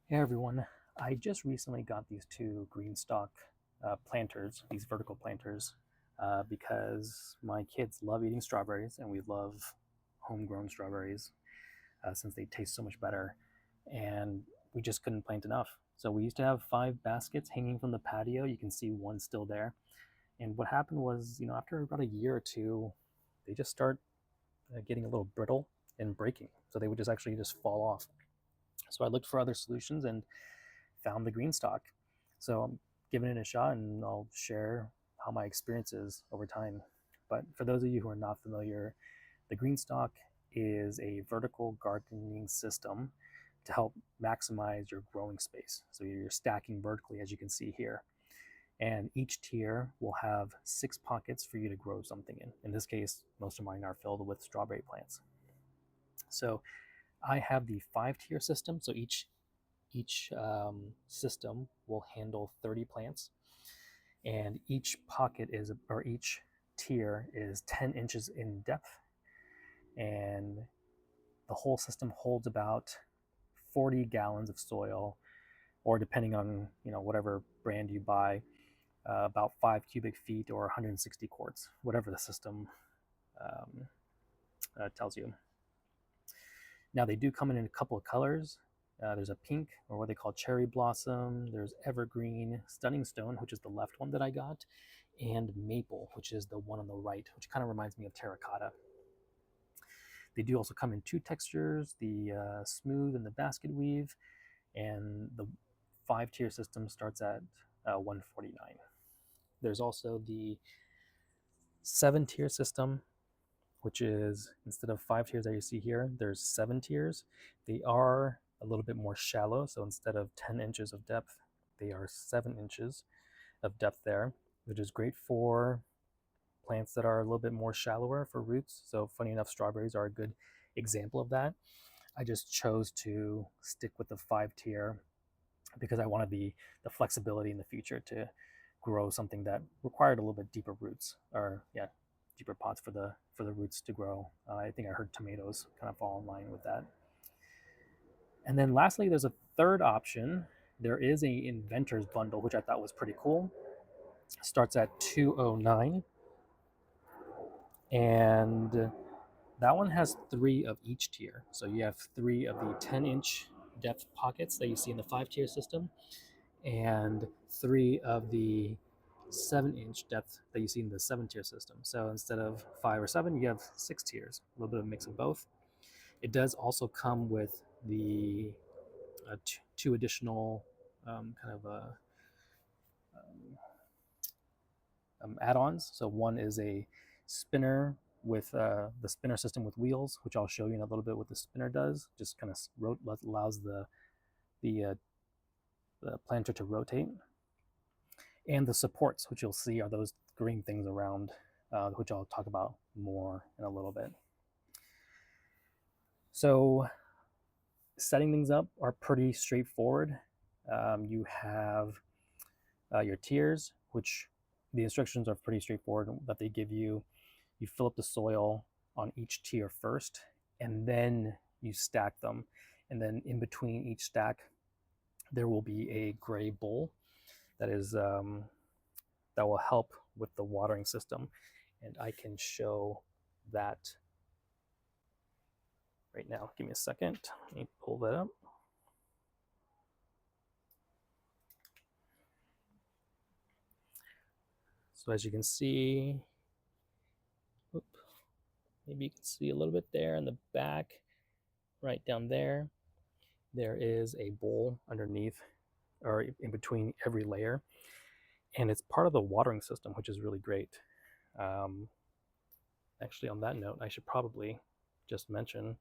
Hey everyone, I just recently got these two GreenStalk planters, these vertical planters, because my kids love eating strawberries and we love homegrown strawberries since they taste so much better. And we just couldn't plant enough. So we used to have 5 baskets hanging from the patio. You can see one still there. And what happened was, after about a year or two, they just start getting a little brittle and breaking. So they would just actually just fall off. So I looked for other solutions and found the GreenStalk. So I'm giving it a shot and I'll share how my experience is over time. But for those of you who are not familiar, the GreenStalk is a vertical gardening system to help maximize your growing space. So you're stacking vertically, as you can see here. And each tier will have 6 pockets for you to grow something in. In this case, most of mine are filled with strawberry plants. So I have the 5 tier system. So each system will handle 30 plants, and each pocket is, or each tier is 10 inches in depth, and the whole system holds about 40 gallons of soil, or depending on whatever brand you buy, about 5 cubic feet or 160 quarts, whatever the system um, tells you. Now they do come in a couple of colors. There's a pink, or what they call cherry blossom. There's evergreen, stunning stone, which is the left one that I got, and maple, which is the one on the right, which kind of reminds me of terracotta. They do also come in 2 textures, the smooth and the basket weave, and the 5 tier system starts at 149. There's also the 7 tier system, which is, instead of 5 tiers that you see here, there's 7 tiers. They are a little bit more shallow, so instead of 10 inches of depth, they are 7 inches of depth there, which is great for plants that are a little bit more shallower for roots. So funny enough, strawberries are a good example of that. I just chose to stick with the 5 tier because I wanted the flexibility in the future to grow something that required a little bit deeper roots, or yeah, deeper pots for the roots to grow. I think I heard tomatoes kind of fall in line with that. And then lastly, there's a third option. There is a inventor's bundle, which I thought was pretty cool. Starts at 209, and that one has 3 of each tier. So you have 3 of the 10-inch depth pockets that you see in the 5 tier system, and 3 of the 7-inch depth that you see in the 7 tier system. So instead of 5 or 7, you have 6 tiers, a little bit of a mix of both. It does also come with the two additional kind of add-ons. So one is a spinner with the spinner system with wheels, which I'll show you in a little bit what the spinner does. Just kind of allows the planter to rotate. And the supports, which you'll see are those green things around, which I'll talk about more in a little bit. So setting things up are pretty straightforward. You have your tiers, which the instructions are pretty straightforward that they give you. You fill up the soil on each tier first, and then you stack them. And then in between each stack, there will be a gray bowl that is that will help with the watering system. And I can show that right now. Give me a second. Let me pull that up. So as you can see, maybe you can see a little bit there in the back, right down there. There is a bowl underneath, or in between every layer, and it's part of the watering system, which is really great. Actually, on that note, I should probably just mention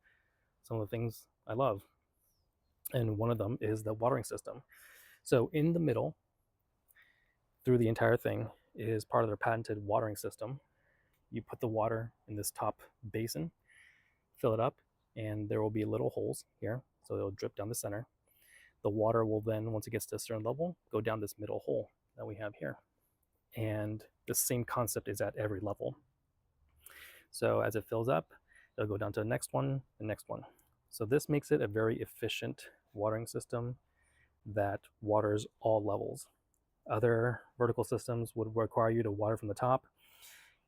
some of the things I love, and one of them is the watering system. So in the middle, through the entire thing, is part of their patented watering system. You put the water in this top basin, fill it up, and there will be little holes here, so it'll drip down the center. The water will then, once it gets to a certain level, go down this middle hole that we have here. And the same concept is at every level. So as it fills up, it'll go down to the next one, the next one. So this makes it a very efficient watering system. that waters all levels. Other vertical systems would require you to water from the top,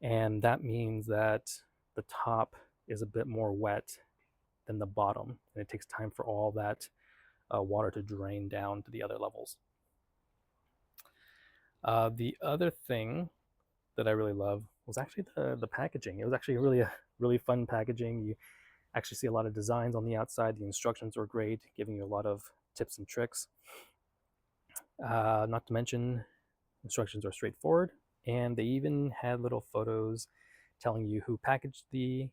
and that means that the top is a bit more wet than the bottom, and it takes time for all that water to drain down to the other levels. The other thing that I really love was actually the packaging. It was actually really fun packaging. You actually see a lot of designs on the outside. The instructions were great, giving you a lot of tips and tricks. Not to mention, instructions are straightforward, and they even had little photos telling you who packaged the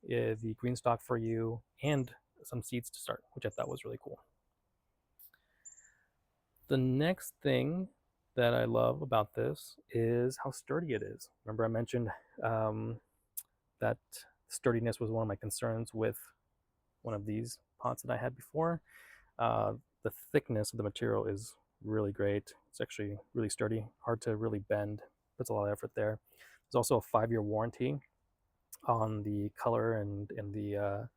GreenStalk for you and some seeds to start, which I thought was really cool. The next thing that I love about this is how sturdy it is. Remember I mentioned that sturdiness was one of my concerns with one of these pots that I had before. The thickness of the material is really great. It's actually really sturdy, hard to really bend. Puts a lot of effort there. There's also a 5-year warranty on the color and the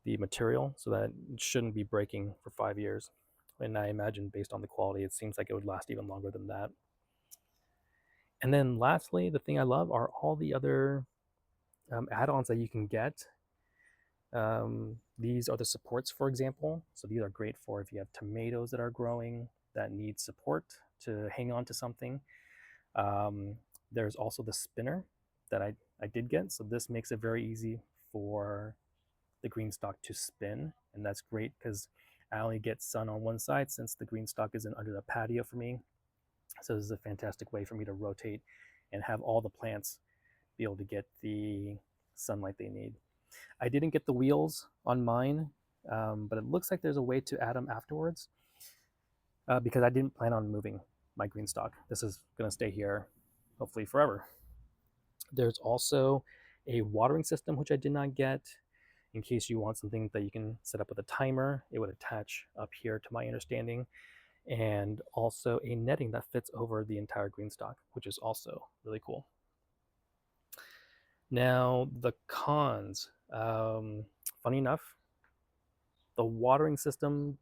material, so that it shouldn't be breaking for 5 years. And I imagine based on the quality, it seems like it would last even longer than that. And then lastly, the thing I love are all the other add-ons that you can get. These are the supports, for example. So these are great for if you have tomatoes that are growing that need support to hang on to something. There's also the spinner that I did get. So this makes it very easy for the GreenStalk to spin. And that's great because I only get sun on one side since the GreenStalk isn't under the patio for me. So this is a fantastic way for me to rotate and have all the plants be able to get the sunlight they need. I didn't get the wheels on mine, but it looks like there's a way to add them afterwards because I didn't plan on moving my GreenStalk. This is going to stay here hopefully forever. There's also a watering system, which I did not get. In case you want something that you can set up with a timer, it would attach up here to my understanding. And also a netting that fits over the entire GreenStalk, which is also really cool. Now, the cons. Funny enough, the watering system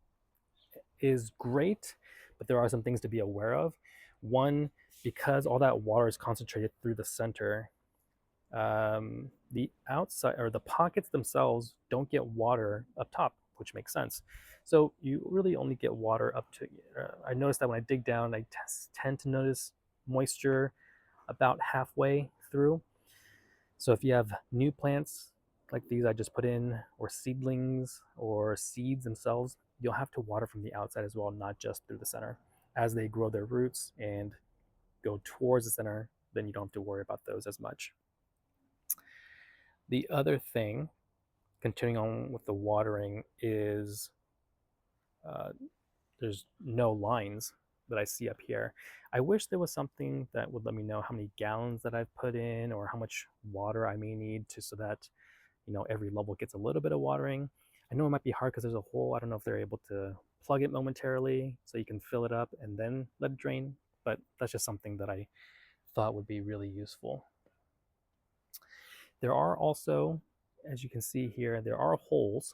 is great, but there are some things to be aware of. One, because all that water is concentrated through the center, the outside or the pockets themselves don't get water up top, which makes sense. So you really only get water up to, I noticed that when I dig down, I tend to notice moisture about halfway through. So if you have new plants like these I just put in, or seedlings or seeds themselves, you'll have to water from the outside as well, not just through the center. As they grow their roots and go towards the center, then you don't have to worry about those as much. The other thing, continuing on with the watering, is there's no lines that I see up here. I wish there was something that would let me know how many gallons that I've put in or how much water I may need to, so that every level gets a little bit of watering. I know it might be hard because there's a hole. I don't know if they're able to plug it momentarily so you can fill it up and then let it drain, but that's just something that I thought would be really useful. There are also, as you can see here, there are holes,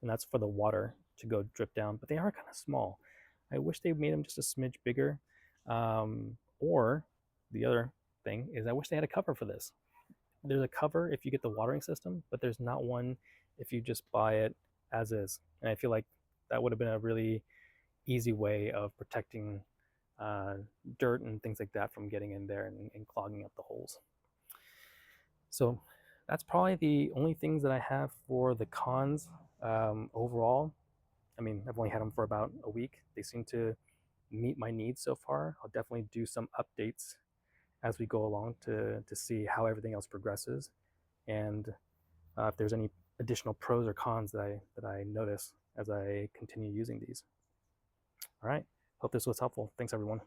and that's for the water to go drip down, but they are kind of small. I wish they made them just a smidge bigger. Or the other thing is I wish they had a cover for this. There's a cover if you get the watering system, but there's not one if you just buy it as is. And I feel like that would have been a really easy way of protecting dirt and things like that from getting in there and clogging up the holes. So that's probably the only things that I have for the cons overall. I mean, I've only had them for about a week. They seem to meet my needs so far. I'll definitely do some updates as we go along to see how everything else progresses, and if there's any additional pros or cons that I notice as I continue using these. All right, hope this was helpful. Thanks, everyone.